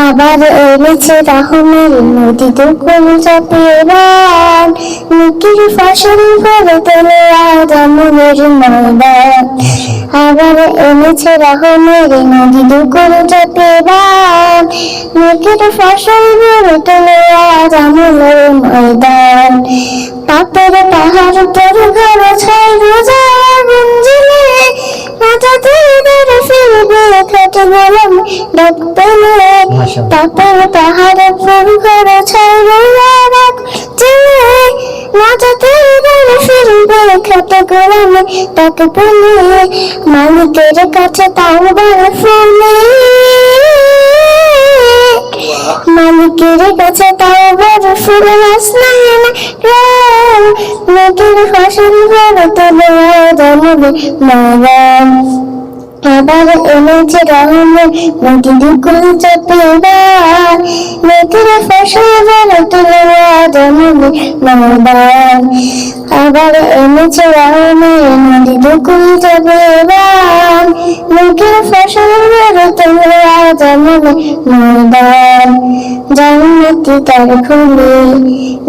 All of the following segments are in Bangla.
আবার এনেছে রহমের নদী দুকুল চাপিয়ে বান, নিকির ফসল ভরে তোলে আজ আমলের ময়দান। আবার এনেছে রহমের নদী দুকুল চাপিয়ে বান, নিকির ফসল ভরে তোলে আজ আমলের ময়দান। পাপের পাহাড় তোর ঘর ছাই রোজা গুঞ্জিলে, রাজাদের ধরে ফিরবে খেটে গেলাম ডাক পেলে। পাপের পাহাড়ে তোর ঘর ছাই রোজা ডাক চিলে, রাজাদের ধরে ফিরবে খেটে গেলাম ডাক পেলে। মালিকের কাছে তাওবার ফুলে, মালিকের কাছে তাওবার ফুলে আসলাম নদীর ফসল ভরে তোলে জানবে মরণ। আবার এনেছে রহমের নদী দুকুল চাপিয়ে বান, নদীর ফসল ভরে তোলে জানবে মরণ। আবার এনেছে রহমের নদী দুকুল চাপিয়ে বান, নদীর ফসল ভরে তোলে জানবে মরণ। জান্নাতি তার খুলে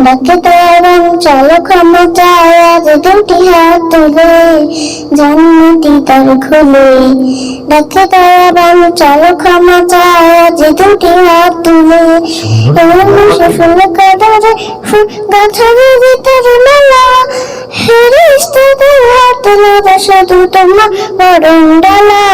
ডাকে তারাম চলো ক্ষমা চায় আজ দুটি হাত তুলে। জান্নাতি তার খুলে ডাকে তারাম চলো ক্ষমা চায় আজ দুটি হাত তুলে। ফুল কাটারে গাছার ভিতরে মেলা, ফেরেশতাদের হাত ধরে শুধু তোমার বরণ ডালা।